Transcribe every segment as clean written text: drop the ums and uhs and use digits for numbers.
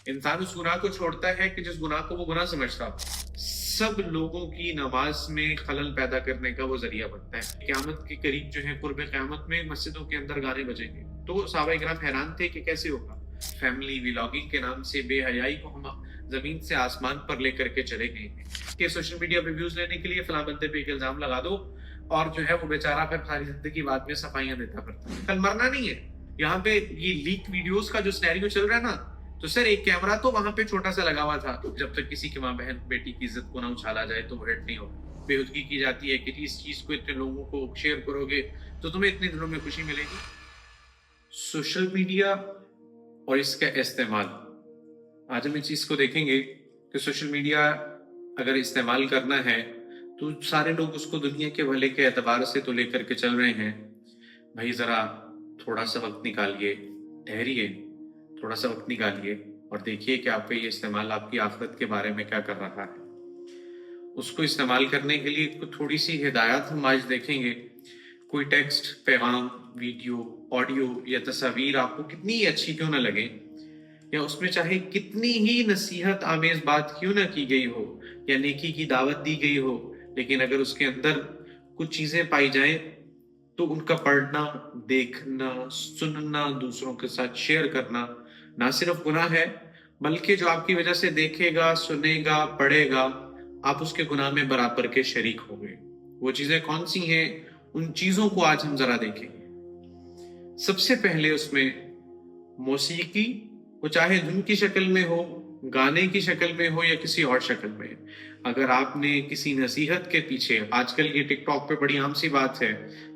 इंसान उस गुनाह को छोड़ता है कि जिस गुनाह को वो गुनाह समझता हो। सब लोगों की नमाज में खलल पैदा करने का वो जरिया बनता है। क़यामत के करीब जो है, कुर्ब क़यामत में मस्जिदों के अंदर गाने बजेंगे, तो सहाबा इकराम हैरान थे कि कैसे होगा। फैमिली व्लॉगिंग के नाम से बेहयाई को हम जमीन से आसमान पर लेकर के चले गए हैं कि सोशल मीडिया पे व्यूज लेने के लिए फलां बंदे पे एक इल्जाम लगा दो और जो है वो बेचारा फिर सारी जिंदगी बाद में सफाइयां देता फिरता है। कल मरना नहीं है। यहाँ पे ये लीक वीडियोस का जो सिनेरियो चल रहा है ना, तो सर एक कैमरा तो वहां पे छोटा सा लगा हुआ था। जब तक किसी की माँ बहन बेटी की इज्जत को ना उछाला जाए तो वो हिट नहीं होगा। बेहुदगी की जाती है कि इस चीज को इतने लोगों को शेयर करोगे तो तुम्हें इतने दिनों में खुशी मिलेगी। सोशल मीडिया और इसका इस्तेमाल, आज हम इस चीज को देखेंगे कि सोशल मीडिया अगर इस्तेमाल करना है तो सारे लोग उसको दुनिया के भले के एतबार से तो लेकर के चल रहे हैं। भाई जरा थोड़ा सा वक्त निकालिए, ठहरिए, थोड़ा सा वक्त निकालिए और देखिए कि आपका ये इस्तेमाल आपकी आखिरत के बारे में क्या कर रहा है। उसको इस्तेमाल करने के लिए थोड़ी सी हिदायत हम आज देखेंगे। कोई टेक्स्ट, पैगाम, वीडियो, ऑडियो या तस्वीर आपको कितनी ही अच्छी क्यों ना लगे, या उसमें चाहे कितनी ही नसीहत आमेज बात क्यों ना की गई हो या नेकी की दावत दी गई हो, लेकिन अगर उसके अंदर कुछ चीजें पाई जाएं तो उनका पढ़ना, देखना, सुनना, दूसरों के साथ शेयर करना ना सिर्फ गुनाह है, बल्कि जो आपकी वजह से देखेगा, सुनेगा, पढ़ेगा, आप उसके गुनाह में बराबर के शरीक होंगे। वो चीजें कौन सी हैं, उन चीजों को आज हम जरा देखेंगे। सबसे पहले उसमें मौसीकी, वो चाहे धुन की शक्ल में हो, गाने की शक्ल में हो या किसी और शक्ल में। अगर आपने किसी नसीहत के पीछे, आजकल ये टिकटॉक पे बड़ी आम सी बात है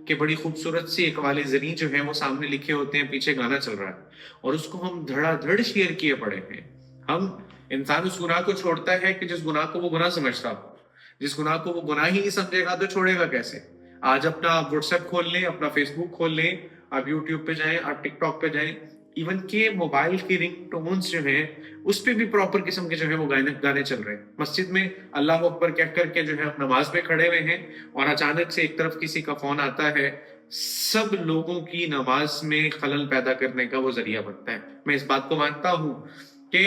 कि बड़ी खूबसूरत सी एक वाले जरी जो है वो सामने लिखे होते हैं, पीछे गाना चल रहा है और उसको हम धड़ाधड़ शेयर किए पड़े हैं। हम इंसान उस गुनाह को छोड़ता है कि जिस गुनाह को वो गुनाह समझता हो। जिस गुनाह को वो गुनाह ही नहीं समझेगा तो छोड़ेगा कैसे। आज अपना व्हाट्सएप खोल लें, अपना फेसबुक खोल लें, आप यूट्यूब पे जाएं, आप टिकटॉक पे जाएं, इवन के मोबाइल की रिंग टोन्स जो हैं उस पे भी प्रॉपर किस्म के जो है वो गाने चल रहे हैं। मस्जिद में अल्लाह अकबर कह करके जो है नमाज में खड़े हुए हैं और अचानक से एक तरफ किसी का फोन आता है। सब लोगों की नमाज में खलल पैदा करने का वो जरिया बनता है। मैं इस बात को मानता हूँ कि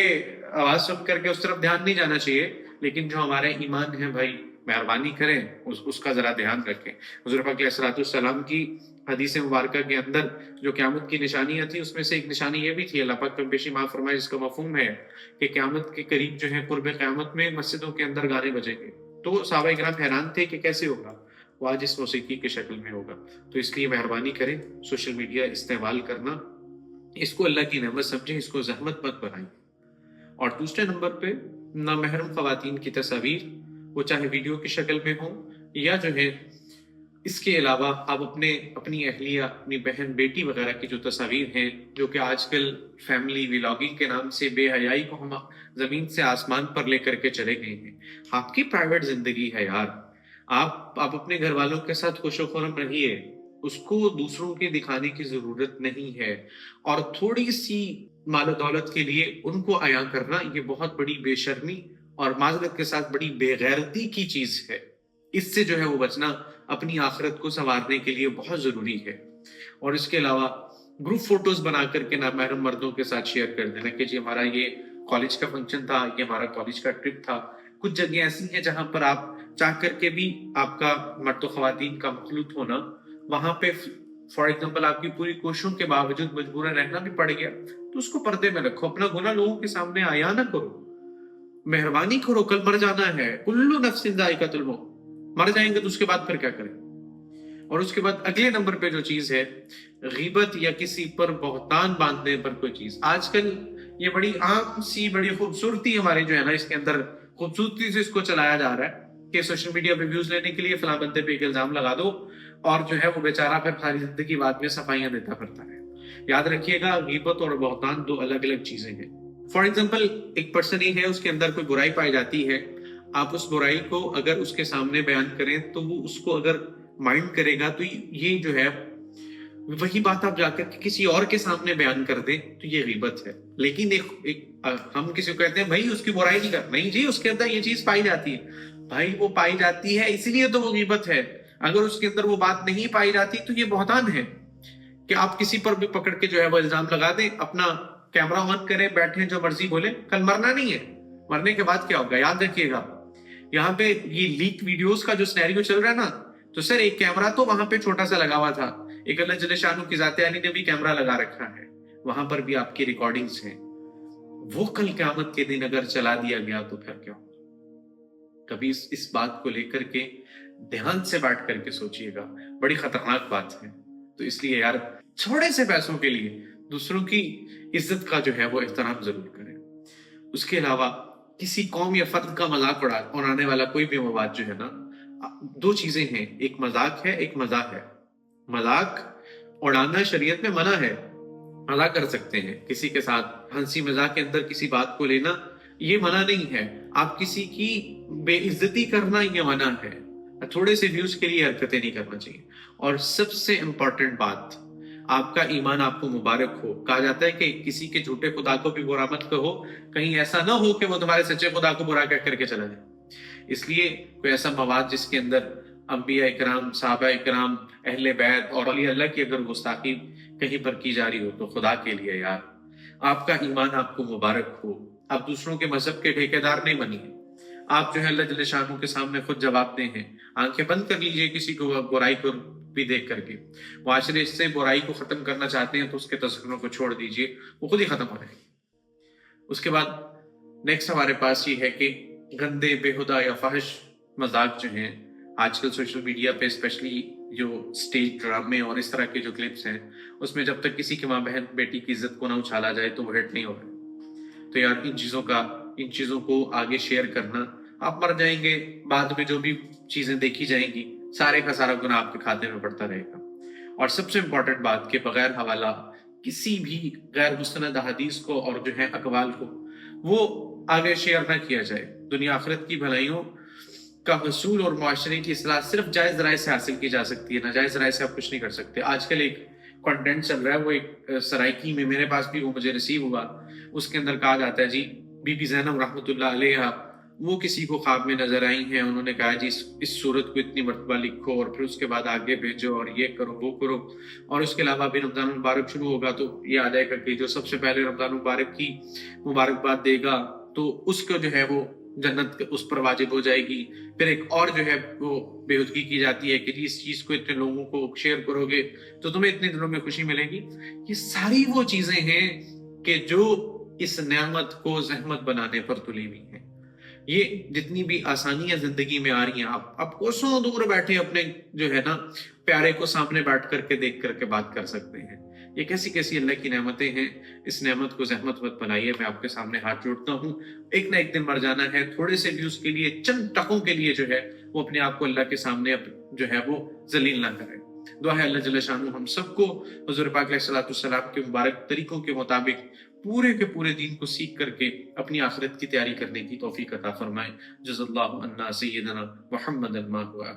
आवाज सुन करके उस तरफ ध्यान नहीं जाना चाहिए, लेकिन जो हमारा ईमान है भाई, मेहरबानी करें उसका जरा ध्यान रखें। हुज़ूर पाक अलैहिस्सलाम की हदीस मुबारक के अंदर जो क़यामत की निशानियां थी उसमें से एक निशानी ये भी थी, अल्लाह पाक कम बेशी माफ फरमाए, जिसका मफहूम है कि क़यामत के करीब जो है, कुर्ब क़यामत में मस्जिदों के अंदर गाने बजेंगे। तो सहाबा इकराम हैरान थे कि कैसे होगा, वो आज इस मौसीकी की शक्ल में होगा। तो इसलिए मेहरबानी करें, सोशल मीडिया इस्तेमाल करना, इसको अल्लाह की नेमत समझें, इसको जहमत मत बनाएं। और दूसरे नंबर पे नामहरम खवातीन की तस्वीर, वो चाहे वीडियो की शक्ल में हो या जो है इसके अलावा आप अपनी अहलिया, अपनी बहन, बेटी वगैरह की जो तस्वीर हैं, जो कि आजकल फैमिली व्लॉगिंग के नाम से बेहयाई को हम जमीन से आसमान पर लेकर के चले गए हैं। आपकी प्राइवेट जिंदगी है यार, आप अपने घर वालों के साथ खुशो-खुर्रम रहिए, उसको दूसरों के दिखाने की जरूरत नहीं है। और थोड़ी सी मालो दौलत के लिए उनको अया करना, ये बहुत बड़ी बेशर्मी और माजरत के साथ बड़ी बेगैरती की चीज है। इससे जो है वो बचना अपनी आखिरत को संवारने के लिए बहुत जरूरी है। और इसके अलावा ग्रुप फोटोज बना करके नामहरम मर्दों के साथ शेयर कर देना कि जी हमारा ये कॉलेज का फंक्शन था, ये हमारा कॉलेज का ट्रिप था। कुछ जगह ऐसी हैं जहां पर आप चाह करके भी आपका मर्द खवातीन का मखलूत होना, वहां पे फॉर एग्जाम्पल आपकी पूरी कोशिशों के बावजूद मजबूरन रहना भी पड़ गया, तो उसको पर्दे में रखो। अपना गुनाह लोगों के सामने आया ना करो, मेहरबानी करो, कल मर जाना है। कुल्लु नफ्सिन जायकातुल मौत, मर जाएंगे तो उसके बाद फिर क्या करें। और उसके बाद अगले नंबर पे जो चीज है, गीबत या किसी पर बहतान बांधने पर कोई चीज। आजकल ये बड़ी आम सी बड़ी खूबसूरती हमारे जो है ना, इसके अंदर खूबसूरती से इसको चलाया जा रहा है कि सोशल मीडिया पे व्यूज लेने के लिए फलां बंदे पे एक इल्जाम लगा दो और जो है वो बेचारा फिर सारी जिंदगी बाद में सफाइयां देता फिरता है। याद रखिएगा, गीबत और बहतान दो अलग अलग चीजें हैं। फॉर एग्जाम्पल एक पर्सन ही है, उसके अंदर कोई बुराई पाई जाती है, आप उस बुराई को अगर उसके सामने बयान करें तो वो उसको अगर माइंड करेगा तो ये जो है वही बात आप जाकर के किसी और के सामने बयान कर दें तो ये गीबत है। लेकिन हम किसी को कहते हैं भाई उसकी बुराई नहीं कर, नहीं जी, उसके अंदर ये चीज पाई जाती है। भाई वो पाई जाती है इसलिए तो वो गीबत है। अगर उसके अंदर वो बात नहीं पाई जाती तो ये बहतान है कि आप किसी पर भी पकड़ के जो है वो इल्जाम लगा दें, अपना कैमरा ऑन करें, बैठे जो मर्जी बोले, कल मरना नहीं है। मरने के बाद क्या होगा याद रखिएगा। यहाँ पे ये लीक वीडियोस का जो सिनेरियो चल रहा है ना, तो सर एक कैमरा तो वहां पे छोटा सा लगा हुआ था, एक अल्लाह जल्ले शानू की जाते अली ने भी कैमरा लगा रखा है, वहां पर भी आपकी रिकॉर्डिंग्स हैं। वो कल क़यामत के दिन अगर चला दिया गया तो फिर क्या होगा? कभी इस बात को लेकर के ध्यान से बैठ करके सोचिएगा, बड़ी खतरनाक बात है। तो इसलिए यार थोड़े से पैसों के लिए दूसरों की इज्जत का जो है वो एहतराम जरूर करें। उसके अलावा किसी कौम या फर्द का मजाक उड़ाने वाला कोई भी मवाद जो है ना, दो चीजें हैं, एक मजाक है, एक मजाक है। मजाक उड़ाना शरीयत में मना है, मजाक कर सकते हैं किसी के साथ, हंसी मजाक के अंदर किसी बात को लेना ये मना नहीं है। आप किसी की बेइज्जती करना ये मना है। थोड़े से व्यूज के लिए हरकतें नहीं करना चाहिए। और सबसे इंपॉर्टेंट बात, आपका ईमान आपको मुबारक हो। कहा जाता है कि किसी के झूठे खुदा को भी बुरा मत कहो, कहीं ऐसा ना हो कि वो तुम्हारे सच्चे खुदा को बुरा कह करके चला जाए। इसलिए कोई ऐसा मवाद जिसके अंदर अंबिया इकराम, साहबा इकराम, अहले बैत और औलिया अल्लाह की अगर गुस्ताखी कहीं पर की जा रही हो तो खुदा के लिए यार आपका ईमान आपको मुबारक हो। आप दूसरों के मजहब के ठेकेदार नहीं बनिए। आप जो है अल्लाह जल्ले शानू के सामने खुद जवाब दे हैं। आंखें बंद कर लीजिए किसी को बुराई को भी देख करके। मुआशरे से बुराई को खत्म करना चाहते हैं तो उसके तस्वीरों को छोड़ दीजिए, वो खुद ही खत्म हो जाएगी। उसके बाद नेक्स्ट हमारे पास ये है कि गंदे बेहुदा या फाहिश मजाक जो हैं आजकल सोशल मीडिया पे, स्पेशली जो स्टेज ड्रामे और इस तरह के जो क्लिप्स हैं, उसमें जब तक किसी की माँ बहन बेटी की इज्जत को ना उछाला जाए तो वो हिट नहीं होगा। तो यार इन चीजों को आगे शेयर करना, आप मर जाएंगे, बाद में जो भी चीजें देखी जाएंगी सारे का सारा गुनाह आपके खाते में पड़ता रहेगा। और सबसे इंपॉर्टेंट बात कि बगैर हवाला किसी भी गैर मुस्तनद हदीस को और जो है अकवाल को वो आगे शेयर ना किया जाए। दुनिया आखिरत की भलाइयों का हसूल और मुआशरे की इस्लाह सिर्फ जायज राय से हासिल की जा सकती है, नाजायज राय से आप कुछ नहीं कर सकते। आजकल एक कंटेंट चल रहा है, वो एक सराइकी में मेरे पास भी वो मुझे रिसीव हुआ, उसके अंदर कहा जाता है जी बीबी ज़ैनब रहमतुल्लाह अलैहा वो किसी को ख्वाब में नजर आई हैं, उन्होंने कहा जी इस सूरत को इतनी मरतबा लिखो और फिर उसके बाद आगे भेजो और ये करो वो करो। और उसके अलावा अभी रमजान मुबारक शुरू होगा तो ये आ जाएगा कि जो सबसे पहले रमजान मुबारक की मुबारकबाद देगा तो उसको जो है वो जन्नत उस पर वाजिब हो जाएगी। फिर एक और जो है वो बेहुदगी की जाती है कि जी इस चीज को इतने लोगों को शेयर करोगे तो तुम्हें इतने दिनों में खुशी मिलेगी। ये सारी वो चीजें हैं कि जो इस नेमत को जहमत बनाने पर तुली हुई हैं। ये जितनी भी आसानियां जिंदगी में आ रही हैं, आप कोसों दूर बैठे अपने जो है ना प्यारे को सामने बैठ करके देख करके बात कर सकते हैं। ये कैसी कैसी अल्लाह की नेमतें हैं, इस नेमत को जहमत मत बनाइए। मैं आपके सामने हाथ जोड़ता हूँ, एक ना एक दिन मर जाना है। थोड़े से व्यूज के लिए, चंद टकों के लिए जो है वो अपने आप को अल्लाह के सामने जो है वो जलील ना करे। दुआ है अल्लाह जल्ले शानू हम सबको हुज़ूर पाक अलैहिस्सलाम के मुबारक तरीकों के मुताबिक पूरे के पूरे दीन को सीख करके अपनी आखिरत की तैयारी करने की तौफीक अता फरमाए। जज़ल्लाहु अन्ना सय्यदना मुहम्मदन मा हुआ।